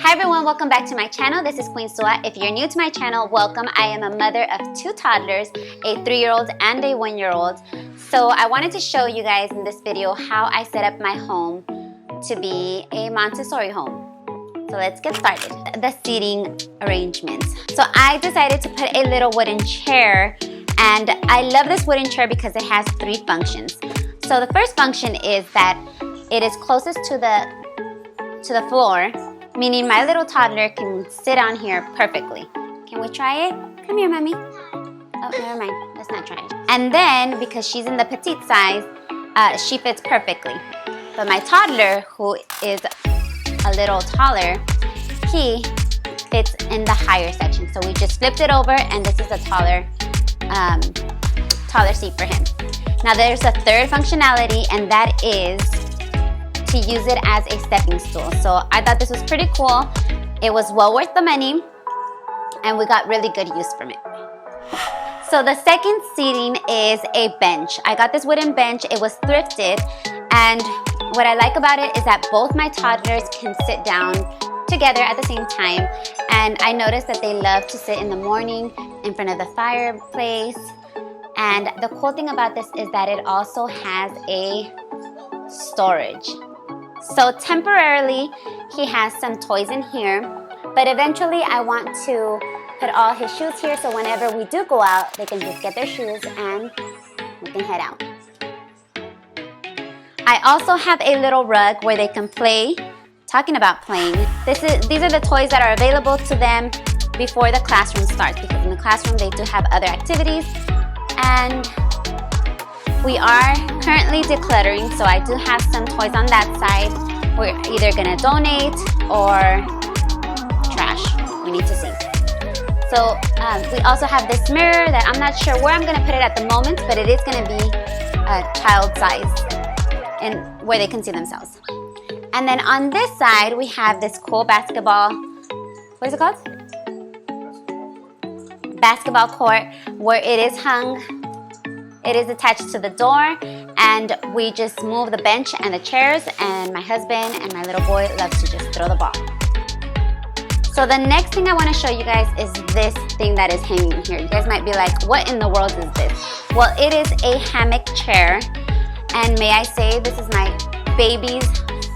Hi everyone, welcome back to my channel. This is Queen Sua. If you're new to my channel, welcome. I am a mother of two toddlers, a 3-year-old and a 1-year-old. So I wanted to show you guys in this video how I set up my home to be a Montessori home. So let's get started. The seating arrangements. So I decided to put a little wooden chair, and I love this wooden chair because it has 3 functions. So the first function is that it is closest to the floor, meaning my little toddler can sit on here perfectly. Can we try it? Come here, mommy. Oh, never mind. Let's not try it. And then, because she's in the petite size, she fits perfectly. But my toddler, who is a little taller, he fits in the higher section. So we just flipped it over, and this is a taller seat for him. Now there's a third functionality, and that is to use it as a stepping stool. So I thought this was pretty cool. It was well worth the money, and we got really good use from it. So the second seating is a bench. I got this wooden bench. It was thrifted, and what I like about it is that both my toddlers can sit down together at the same time. And I noticed that they love to sit in the morning in front of the fireplace. And the cool thing about this is that it also has a storage. So temporarily, he has some toys in here, but eventually I want to put all his shoes here, so whenever we do go out, they can just get their shoes and we can head out. I also have a little rug where they can play. Talking about playing, these are the toys that are available to them before the classroom starts, because in the classroom they do have other activities. And we are currently decluttering, so I do have some toys on that side. We're either gonna donate or trash. We need to see. So we also have this mirror that I'm not sure where I'm gonna put it at the moment, but it is gonna be child size and where they can see themselves. And then on this side, we have this cool basketball, what is it called? Basketball court, where it is hung. It is attached to the door, and we just move the bench and the chairs, and my husband and my little boy loves to just throw the ball. So the next thing I want to show you guys is this thing that is hanging here. You guys might be like, what in the world is this? Well, it is a hammock chair, and may I say, this is my baby's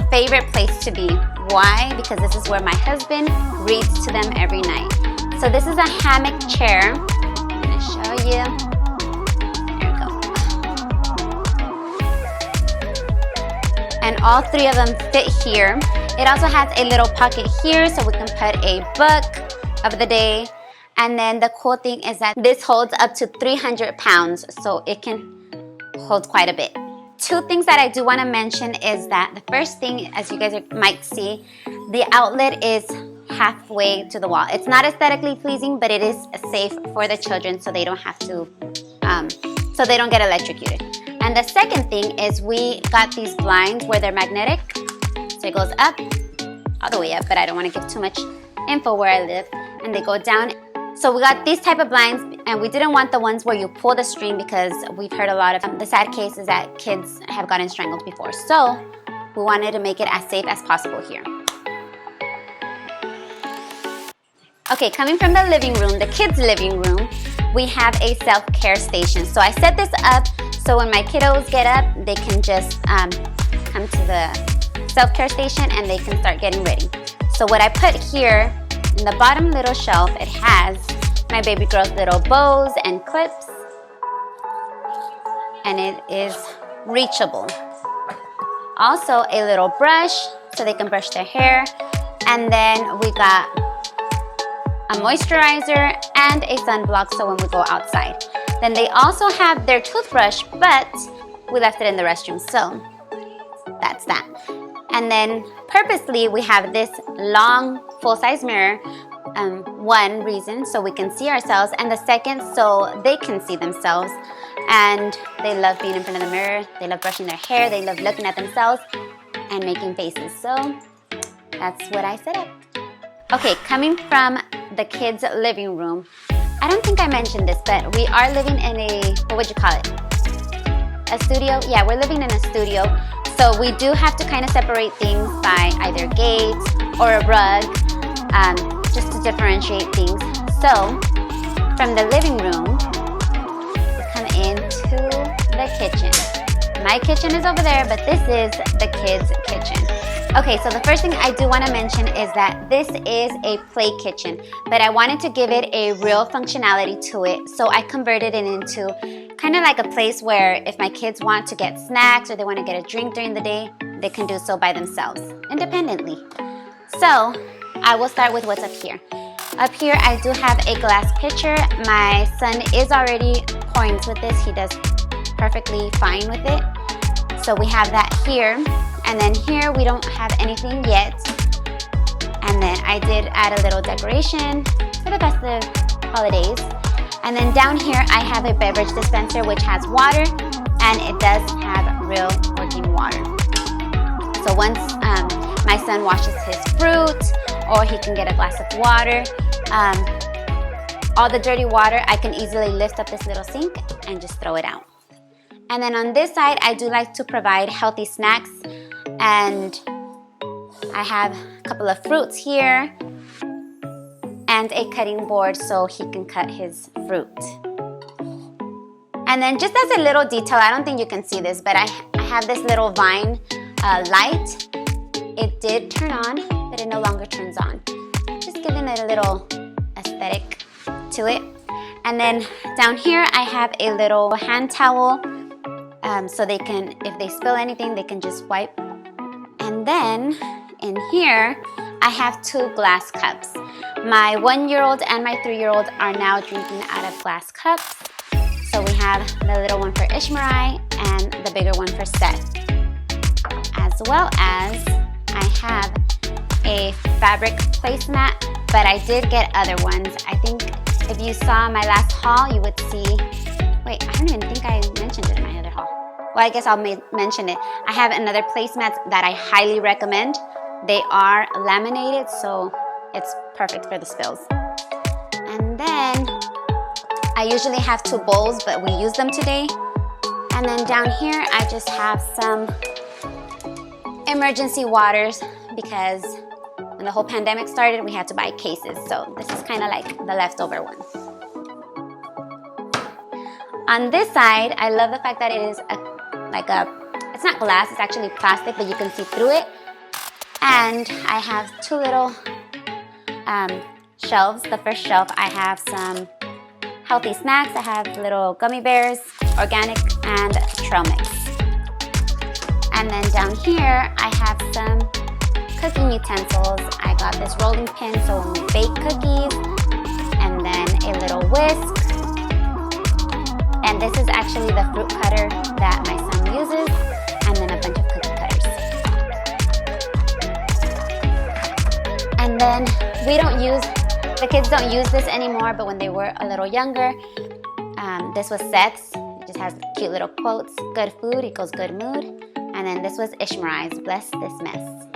favorite place to be. Why? Because this is where my husband reads to them every night. So this is a hammock chair. I'm going to show you. And all 3 of them fit here. It also has a little pocket here, so we can put a book of the day. And then the cool thing is that this holds up to 300 pounds, so it can hold quite a bit. 2 things that I do want to mention is that the first thing, as you guys might see, the outlet is halfway to the wall. It's not aesthetically pleasing, but it is safe for the children, so they don't have to, so they don't get electrocuted. And the second thing is we got these blinds where they're magnetic. So it goes up, all the way up, but I don't want to give too much info where I live. And they go down. So we got these type of blinds, and we didn't want the ones where you pull the string, because we've heard a lot of the sad cases that kids have gotten strangled before. So we wanted to make it as safe as possible here. Okay, coming from the living room, the kids' living room, we have a self-care station. So I set this up so when my kiddos get up, they can just come to the self-care station and they can start getting ready. So what I put here in the bottom little shelf, it has my baby girl's little bows and clips, and it is reachable. Also a little brush so they can brush their hair, and then we got a moisturizer and a sunblock so when we go outside. Then they also have their toothbrush, but we left it in the restroom, so that's that. And then purposely we have this long full-size mirror. One reason, so we can see ourselves, and the second, so they can see themselves. And they love being in front of the mirror. They love brushing their hair. They love looking at themselves and making faces. So that's what I set up. Okay, coming from the kids' living room, I don't think I mentioned this, but we are living in a, what would you call it? A studio? Yeah, we're living in a studio. So we do have to kind of separate things by either gates or a rug. just to differentiate things. So from the living room, we come into the kitchen. My kitchen is over there, but this is the kids' kitchen. Okay, so the first thing I do want to mention is that this is a play kitchen, but I wanted to give it a real functionality to it, so I converted it into kind of like a place where if my kids want to get snacks or they want to get a drink during the day, they can do so by themselves, independently. So I will start with what's up here. Up here, I do have a glass pitcher. My son is already pouring with this. He does perfectly fine with it. So we have that here. And then here, we don't have anything yet. And then I did add a little decoration for the festive holidays. And then down here, I have a beverage dispenser which has water, and it does have real working water. So once my son washes his fruit, or he can get a glass of water, all the dirty water, I can easily lift up this little sink and just throw it out. And then on this side, I do like to provide healthy snacks, and I have a couple of fruits here and a cutting board so he can cut his fruit. And then just as a little detail, I don't think you can see this, but I have this little vine light. It did turn on, but it no longer turns on. Just giving it a little aesthetic to it. And then down here, I have a little hand towel so they can, if they spill anything, they can just wipe. And then in here, I have 2 glass cups. My 1-year-old and my 3-year-old are now drinking out of glass cups. So we have the little one for Ishmael and the bigger one for Seth. As well as I have a fabric placemat, but I did get other ones. I think if you saw my last haul, you would see, wait, I don't even think I mentioned it in my other haul. Well, I guess I'll mention it. I have another placemat that I highly recommend. They are laminated, so it's perfect for the spills. And then I usually have 2 bowls, but we use them today. And then down here, I just have some emergency waters because when the whole pandemic started, we had to buy cases. So this is kind of like the leftover one. On this side, I love the fact that it is it's not glass, it's actually plastic, but you can see through it. And I have 2 little shelves. The first shelf, I have some healthy snacks. I have little gummy bears, organic, and trail mix. And then down here, I have some cooking utensils. I got this rolling pin so when we bake cookies, and then a little whisk. And this is actually the fruit cutter that my son uses, and then a bunch of cookie cutters. And then the kids don't use this anymore, but when they were a little younger, this was Seth's. It just has cute little quotes. Good food equals good mood. And then this was Ishmael's, bless this mess.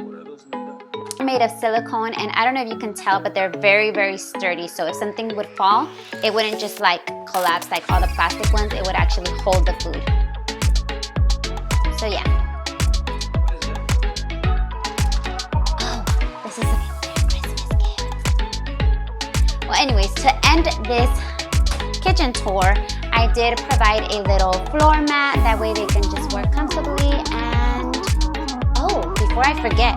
They're made of silicone, and I don't know if you can tell, but they're very, very sturdy. So if something would fall, it wouldn't just like collapse like all the plastic ones. It would actually hold the food. So yeah. Oh, this is a Christmas gift. Well, anyways, to end this kitchen tour, I did provide a little floor mat. That way they can just work comfortably. And, oh, before I forget,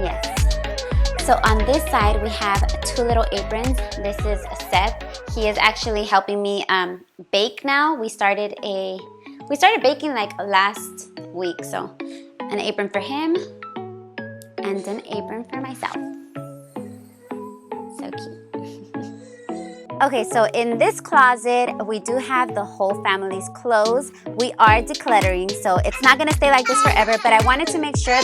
yes. So on this side, we have 2 little aprons. This is Seth. He is actually helping me bake now. We started baking like last week. So an apron for him and an apron for myself. So cute. Okay, so in this closet, we do have the whole family's clothes. We are decluttering, so it's not gonna stay like this forever, but I wanted to make sure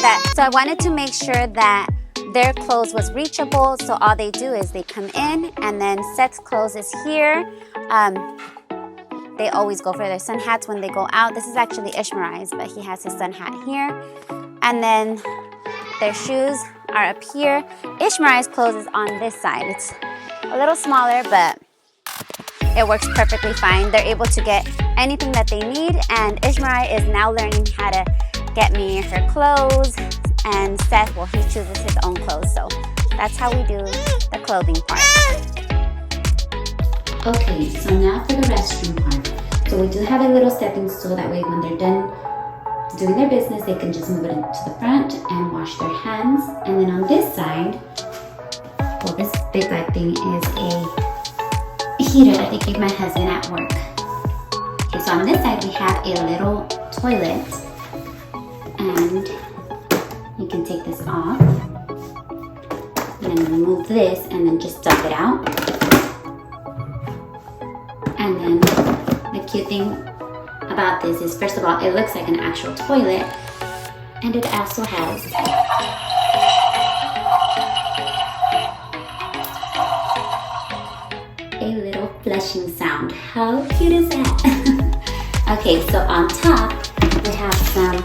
that their clothes was reachable, so all they do is they come in, and then Seth's clothes is here. They always go for their sun hats when they go out. This is actually Ishmael's, but he has his sun hat here. And then their shoes are up here. Ishmael's clothes is on this side. It's a little smaller, but it works perfectly fine. They're able to get anything that they need, and Ishmael is now learning how to get me her clothes, and Seth, well, he chooses his own clothes, so that's how we do the clothing part. Okay, so now for the restroom part. So we do have a little stepping stool, that way when they're done doing their business, they can just move it to the front and wash their hands. And then on this side, well, this big black thing is a heater that they gave my husband at work. Okay, so on this side we have a little toilet, and you can take this off and then remove this and then just dump it out. And then the cute thing about this is, first of all, it looks like an actual toilet, and it also has a little flushing sound. How cute is that? Okay, so on top we have some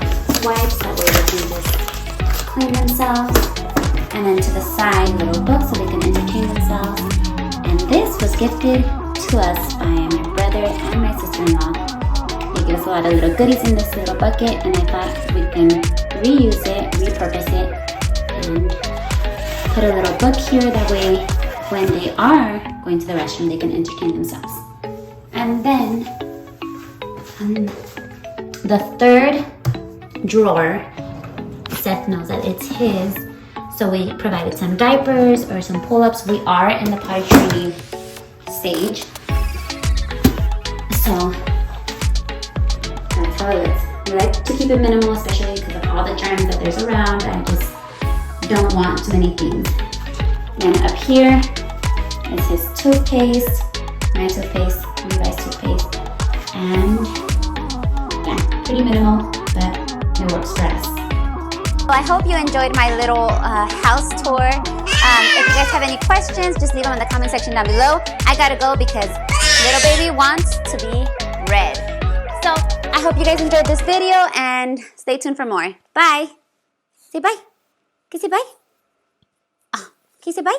wipes, that way they can just clean themselves, and then to the side, little books so they can entertain themselves. And this was gifted to us by my brother and my sister-in-law. They give us a lot of little goodies in this little bucket, and I thought we can reuse it, repurpose it, and put a little book here. That way, when they are going to the restroom, they can entertain themselves. And then, the third drawer, Seth knows that it's his, so we provided some diapers or some pull-ups. We are in the potty training stage, so that's how it looks. We like to keep it minimal, especially because of all the germs that there's around. I just don't want too many things. Then up here is his toothpaste, my toothpaste, Levi's toothpaste, and yeah, pretty minimal, but it works for us. Well, I hope you enjoyed my little house tour. If you guys have any questions, just leave them in the comment section down below. I gotta go because little baby wants to be read. So I hope you guys enjoyed this video, and stay tuned for more. Bye. Say bye. Can you say bye? Oh, can you say bye?